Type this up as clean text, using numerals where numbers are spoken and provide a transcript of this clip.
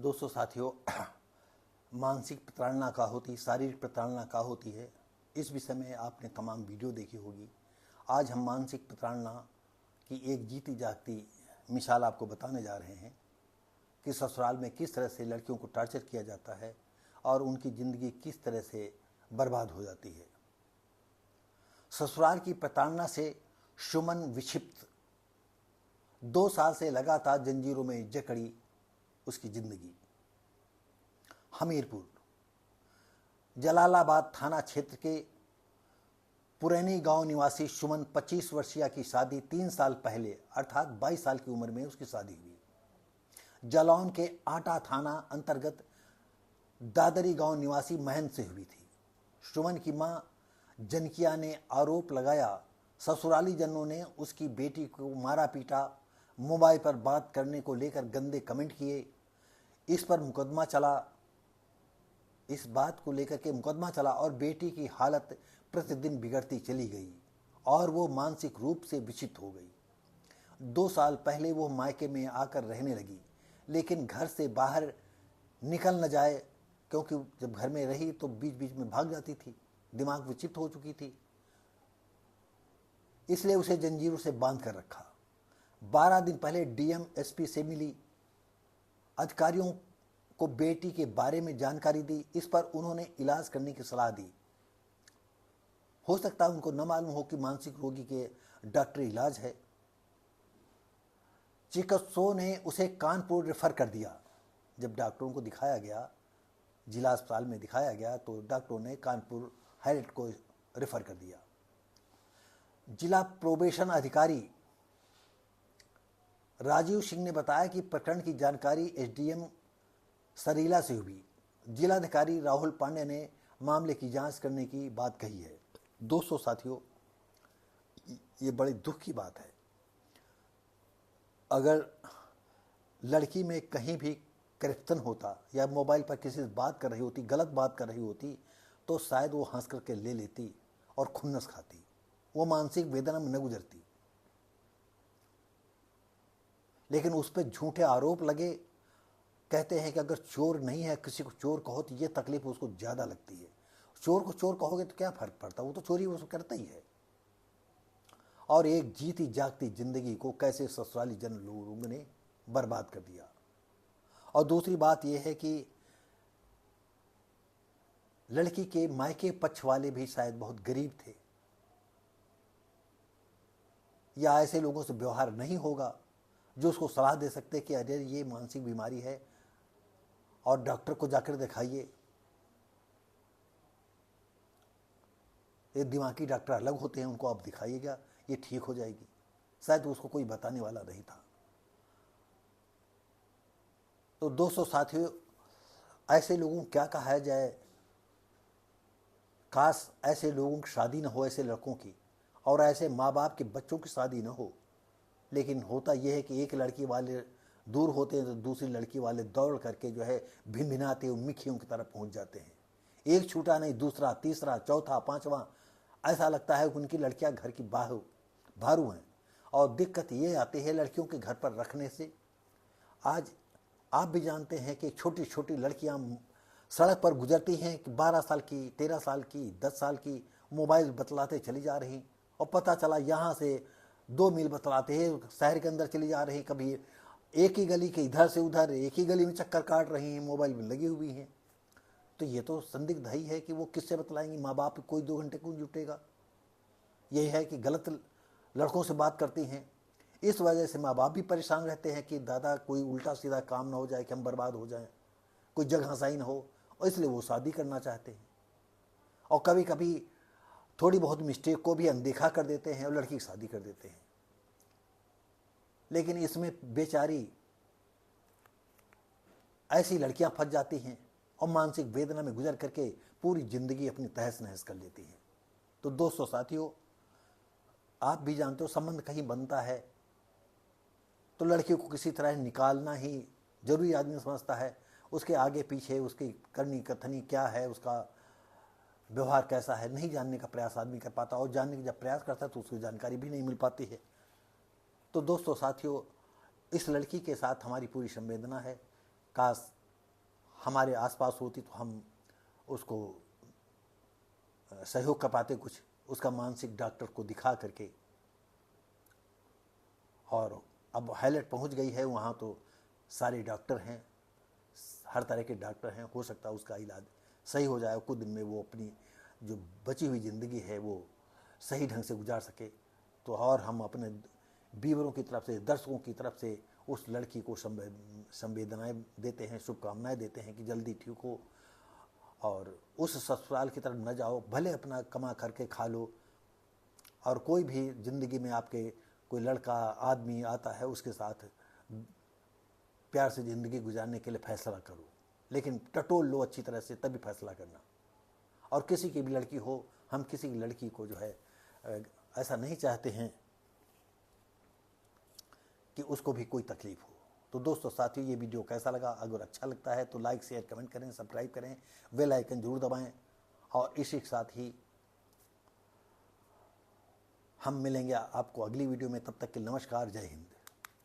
दोस्तों साथियों, मानसिक प्रताड़ना का होती, शारीरिक प्रताड़ना का होती है, इस विषय में आपने तमाम वीडियो देखी होगी। आज हम मानसिक प्रताड़ना की एक जीती जागती मिसाल आपको बताने जा रहे हैं कि ससुराल में किस तरह से लड़कियों को टॉर्चर किया जाता है और उनकी ज़िंदगी किस तरह से बर्बाद हो जाती है। ससुराल की प्रताड़ना से सुमन विक्षिप्त 2 साल से लगातार जंजीरों में जकड़ी उसकी जिंदगी। हमीरपुर जलालाबाद थाना क्षेत्र के पुरैनी गांव निवासी सुमन 25 वर्षीय की शादी 3 साल पहले अर्थात 22 साल की उम्र में उसकी शादी हुई। जालौन के आटा थाना अंतर्गत दादरी गांव निवासी महेंद्र से हुई थी। सुमन की मां जनकिया ने आरोप लगाया ससुराली जनों ने उसकी बेटी को मारा पीटा, मोबाइल पर बात करने को लेकर गंदे कमेंट किए। इस पर मुकदमा चला, इस बात को लेकर के मुकदमा चला और बेटी की हालत प्रतिदिन बिगड़ती चली गई और वो मानसिक रूप से विक्षिप्त हो गई। 2 साल पहले वो मायके में आकर रहने लगी, लेकिन घर से बाहर निकल न जाए, क्योंकि जब घर में रही तो बीच बीच में भाग जाती थी, दिमाग विक्षिप्त हो चुकी थी, इसलिए उसे जंजीरों से बांध कर रखा। 12 दिन पहले डीएम एसपी से मिली, अधिकारियों को बेटी के बारे में जानकारी दी। इस पर उन्होंने इलाज करने की सलाह दी। हो सकता है उनको न मालूम हो कि मानसिक रोगी के डॉक्टरी इलाज है। चिकित्सकों ने उसे कानपुर रेफर कर दिया। जब डॉक्टरों को दिखाया गया, जिला अस्पताल में दिखाया गया, तो डॉक्टरों ने कानपुर हाईलाइट को रेफर कर दिया। जिला प्रोबेशन अधिकारी राजीव सिंह ने बताया कि प्रकरण की जानकारी एसडीएम सरीला से हुई। जिलाधिकारी राहुल पांडे ने मामले की जांच करने की बात कही है। दोस्तों साथियों, ये बड़ी दुख की बात है। अगर लड़की में कहीं भी करप्शन होता या मोबाइल पर किसी से बात कर रही होती, गलत बात कर रही होती, तो शायद वो हंस करके ले लेती और खुन्नस खाती, वो मानसिक वेदना में न गुजरती। लेकिन उस पर झूठे आरोप लगे। कहते हैं कि अगर चोर नहीं है, किसी को चोर कहो तो ये तकलीफ उसको ज़्यादा लगती है। चोर को चोर कहोगे तो क्या फ़र्क पड़ता, वो तो चोरी वो करता ही है। और एक जीती जागती जिंदगी को कैसे ससुराली जन लोगों ने बर्बाद कर दिया। और दूसरी बात यह है कि लड़की के मायके पक्ष वाले भी शायद बहुत गरीब थे, या ऐसे लोगों से व्यवहार नहीं होगा जो उसको सलाह दे सकते कि अरे ये मानसिक बीमारी है और डॉक्टर को जाकर दिखाइए। ये दिमागी डॉक्टर अलग होते हैं, उनको आप दिखाइएगा, ये ठीक हो जाएगी। शायद उसको कोई बताने वाला नहीं था। तो दोस्तों साथियों, ऐसे लोगों को क्या कहा जाए, काश ऐसे लोगों की शादी न हो, ऐसे लड़कों की, और ऐसे माँ बाप के बच्चों की शादी न हो। लेकिन होता यह है कि एक लड़की वाले दूर होते हैं तो दूसरी लड़की वाले दौड़ करके जो है भिनभिनाते हुए मिखियों की तरफ पहुंच जाते हैं। एक छूटा नहीं, दूसरा, तीसरा, चौथा, पांचवा, ऐसा लगता है कि उनकी लड़कियां घर की भारू हैं। और दिक्कत ये आती है लड़कियों के घर पर रखने से। आज आप भी जानते हैं कि छोटी छोटी लड़कियां सड़क पर गुजरती हैं कि 12 साल की, 13 साल की, 10 साल की, मोबाइल बतलाते चली जा रही, और पता चला यहाँ से 2 मील बतलाते हैं शहर के अंदर चली जा रही, कभी एक ही गली के इधर से उधर, एक ही गली में चक्कर काट रही हैं, मोबाइल में लगी हुई हैं। तो ये तो संदिग्ध ही है कि वो किससे बतलाएंगी। माँ बाप कोई 2 घंटे क्यों जुटेगा। यही है कि गलत लड़कों से बात करती हैं। इस वजह से माँ बाप भी परेशान रहते हैं कि दादा कोई उल्टा सीधा काम ना हो जाए कि हम बर्बाद हो जाएं, कोई जगह हंसाई ना हो, और इसलिए वो शादी करना चाहते हैं। और कभी कभी थोड़ी बहुत मिस्टेक को भी अनदेखा कर देते हैं और लड़की की शादी कर देते हैं। लेकिन इसमें बेचारी ऐसी लड़कियां फंस जाती हैं और मानसिक वेदना में गुजर करके पूरी जिंदगी अपनी तहस नहस कर लेती हैं। तो दोस्तों साथियों, आप भी जानते हो संबंध कहीं बनता है तो लड़कियों को किसी तरह निकालना ही जरूरी आदमी समझता है। उसके आगे पीछे उसकी करनी कथनी क्या है, उसका व्यवहार कैसा है, नहीं जानने का प्रयास आदमी कर पाता, और जानने की जब प्रयास करता है तो उसकी जानकारी भी नहीं मिल पाती है। तो दोस्तों साथियों, इस लड़की के साथ हमारी पूरी संवेदना है। काश हमारे आसपास होती तो हम उसको सहयोग कर पाते कुछ, उसका मानसिक डॉक्टर को दिखा करके। और अब हाईलाइट पहुंच गई है वहाँ तो सारे डॉक्टर हैं, हर तरह के डॉक्टर हैं, हो सकता है उसका इलाज सही हो जाए, कुछ दिन में वो अपनी जो बची हुई ज़िंदगी है वो सही ढंग से गुजार सके। तो और हम अपने व्यूअरों की तरफ से, दर्शकों की तरफ से उस लड़की को संवेदनाएं देते हैं, शुभकामनाएं देते हैं कि जल्दी ठीक हो और उस ससुराल की तरफ न जाओ, भले अपना कमा करके खा लो। और कोई भी ज़िंदगी में आपके कोई लड़का आदमी आता है, उसके साथ प्यार से ज़िंदगी गुजारने के लिए फैसला करो, लेकिन टटोल लो अच्छी तरह से, तभी फैसला करना। और किसी की भी लड़की हो, हम किसी की लड़की को जो है ऐसा नहीं चाहते हैं कि उसको भी कोई तकलीफ हो। तो दोस्तों साथियों, ये वीडियो कैसा लगा? अगर अच्छा लगता है तो लाइक शेयर कमेंट करें, सब्सक्राइब करें, बेल आइकन जरूर दबाएं। और इसी के साथ ही हम मिलेंगे आपको अगली वीडियो में। तब तक के नमस्कार, जय हिंद।